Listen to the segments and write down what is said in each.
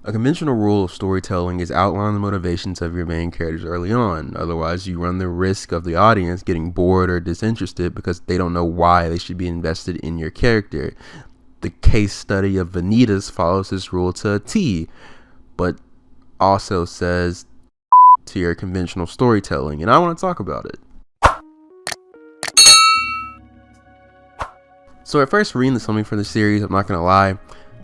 A conventional rule of storytelling is outline the motivations of your main characters early on. Otherwise, you run the risk of the audience getting bored or disinterested because they don't know why they should be invested in your character. The Case Study of Vanitas follows this rule to a T, but also says to your conventional storytelling, and I want to talk about it. So at first reading the summary for the series, I'm not going to lie,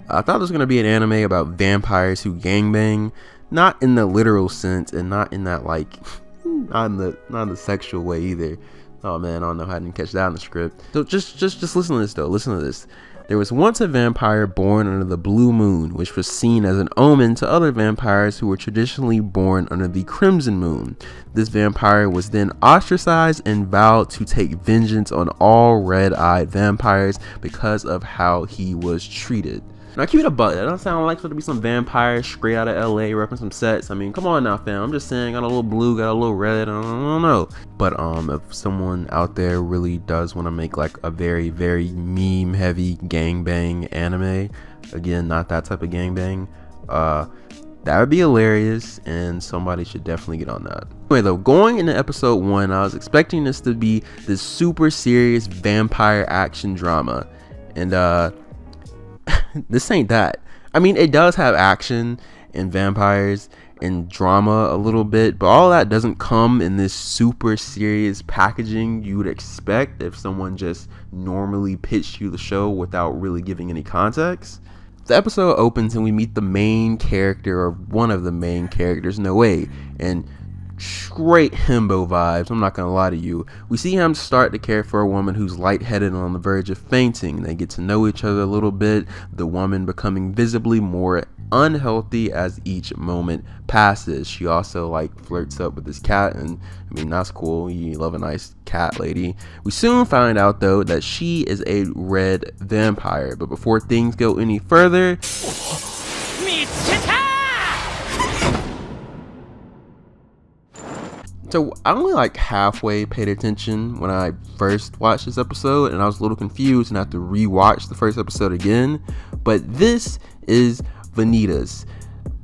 I thought it was going to be an anime about vampires who gangbang, not in the literal sense and not in that not in the sexual way either. Oh man, I don't know how I didn't catch that in the script. So just listen to this though, listen to this. There was once a vampire born under the blue moon, which was seen as an omen to other vampires who were traditionally born under the crimson moon. This vampire was then ostracized and vowed to take vengeance on all red-eyed vampires because of how he was treated. Now keep it a buck, that don't sound like it's going to be some vampire straight out of LA repping some sets. I mean, come on now fam, I'm just saying, got a little blue, got a little red, I don't know. But if someone out there really does want to make like a very, very meme heavy gangbang anime, again, not that type of gangbang, that would be hilarious and somebody should definitely get on that. Anyway though, going into episode 1, I was expecting this to be this super serious vampire action drama, and this ain't that. I mean, it does have action and vampires and drama a little bit, but all that doesn't come in this super serious packaging you would expect if someone just normally pitched you the show without really giving any context. The episode opens and we meet the main character, or one of the main characters, Noe, and straight himbo vibes, I'm not gonna lie to you. We see him start to care for a woman who's lightheaded and on the verge of fainting. They get to know each other a little bit, the woman becoming visibly more unhealthy as each moment passes. She also flirts up with this cat, and I mean, that's cool, you love a nice cat lady. We soon find out though that she is a red vampire, but before things go any further, so I only halfway paid attention when I first watched this episode, and I was a little confused and I had to rewatch the first episode again. But this is Vanitas,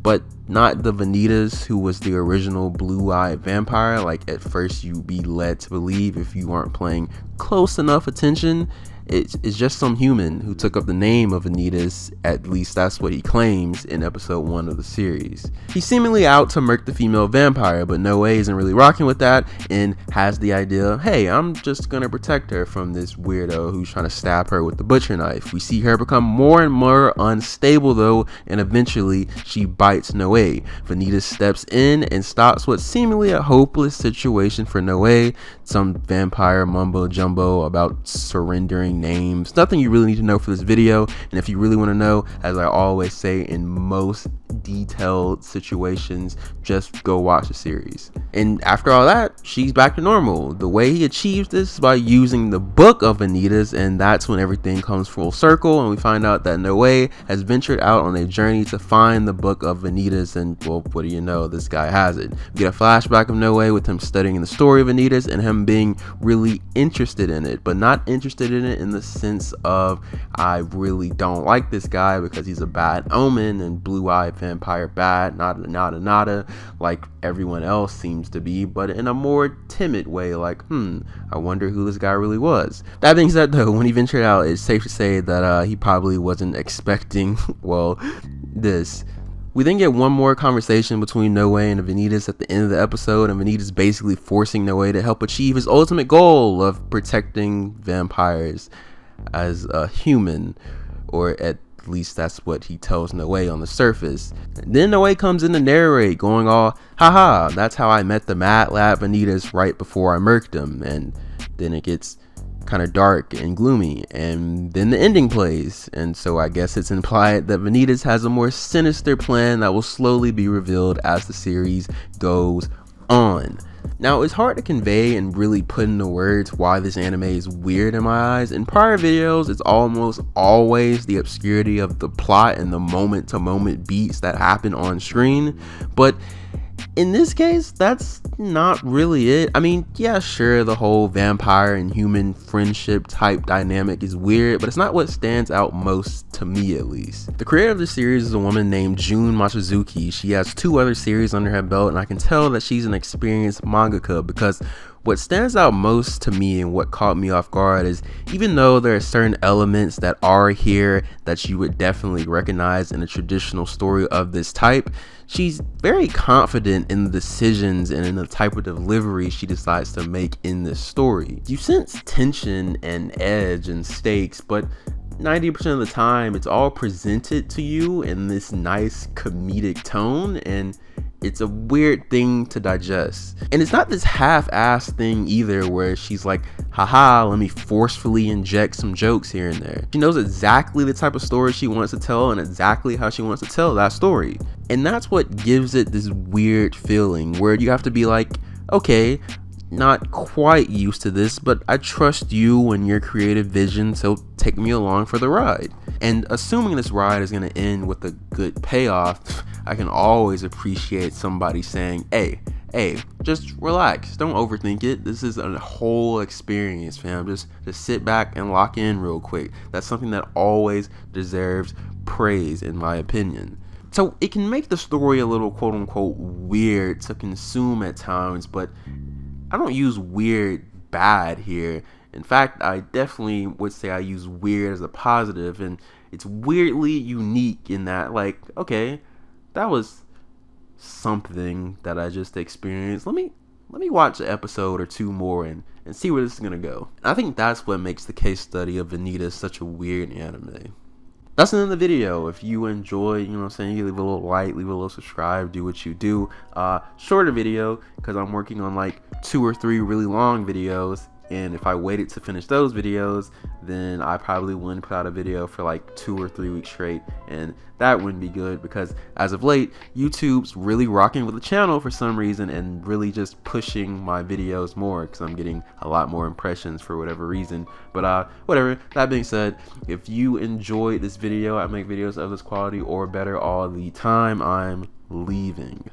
but not the Vanitas who was the original blue-eyed vampire like at first you'd be led to believe if you weren't paying close enough attention. It's just some human who took up the name of Vanitas, at least that's what he claims in episode 1 of the series. He's seemingly out to murk the female vampire, but Noe isn't really rocking with that and has the idea, hey, I'm just gonna protect her from this weirdo who's trying to stab her with the butcher knife. We see her become more and more unstable though, and eventually she bites Noe. Vanitas steps in and stops what's seemingly a hopeless situation for Noe. Some vampire mumbo jumbo about surrendering names, nothing you really need to know for this video. And if you really want to know, as I always say in most detailed situations, just go watch the series. And after all that, she's back to normal. The way he achieves this is by using the book of Vanitas, and that's when everything comes full circle and we find out that Noe has ventured out on a journey to find the book of Vanitas, and well, what do you know, this guy has it. We get a flashback of Noe with him studying the story of Vanitas and him being really interested in it, but not interested in it in the sense of I really don't like this guy because he's a bad omen and blue-eyed vampire bad, nada like everyone else seems to be, but in a more timid way, like I wonder who this guy really was. That being said though, when he ventured out, it's safe to say that he probably wasn't expecting well this. We then get one more conversation between Noe and Vanitas at the end of the episode, and Vanitas basically forcing Noe to help achieve his ultimate goal of protecting vampires as a human, or at least that's what he tells Noe on the surface. And then Noe comes in to narrate, going all, haha, that's how I met the Mad Lab Vanitas right before I murked him. And then it gets kind of dark and gloomy, and then the ending plays, and so I guess it's implied that Vanitas has a more sinister plan that will slowly be revealed as the series goes on. Now, it's hard to convey and really put into words why this anime is weird in my eyes. In prior videos, it's almost always the obscurity of the plot and the moment-to-moment beats that happen on screen, but In this case, that's not really it. I mean, yeah, sure, the whole vampire and human friendship type dynamic is weird, but it's not what stands out most to me, at least. The creator of the series is a woman named Jun Machizuki. She has 2 other series under her belt, and I can tell that she's an experienced mangaka, because what stands out most to me and what caught me off guard is, even though there are certain elements that are here that you would definitely recognize in a traditional story of this type, she's very confident in the decisions and in the type of delivery she decides to make in this story. You sense tension and edge and stakes, but 90% of the time it's all presented to you in this nice comedic tone, and it's a weird thing to digest. And it's not this half-assed thing either where she's like, haha, let me forcefully inject some jokes here and there. She knows exactly the type of story she wants to tell and exactly how she wants to tell that story. And that's what gives it this weird feeling where you have to be like, okay, not quite used to this, but I trust you and your creative vision, so take me along for the ride. And assuming this ride is going to end with a good payoff, I can always appreciate somebody saying, hey, just relax, don't overthink it. This is a whole experience, fam. Just sit back and lock in real quick. That's something that always deserves praise, in my opinion. So it can make the story a little quote unquote weird to consume at times, but I don't use weird bad here. In fact, I definitely would say I use weird as a positive, and it's weirdly unique in that, like, okay, that was something that I just experienced. Let me watch an episode or 2 more and see where this is gonna go. And I think that's what makes the Case Study of Vanitas such a weird anime. That's the end of the video. If you enjoy, you know what I'm saying, you leave a little like, leave a little subscribe, do what you do. Shorter video, because I'm working on like 2 or 3 really long videos, and if I waited to finish those videos, then I probably wouldn't put out a video for like 2 or 3 weeks straight, and that wouldn't be good, because as of late, YouTube's really rocking with the channel for some reason and really just pushing my videos more, because I'm getting a lot more impressions for whatever reason. But whatever, that being said, if you enjoyed this video, I make videos of this quality or better all the time, I'm leaving.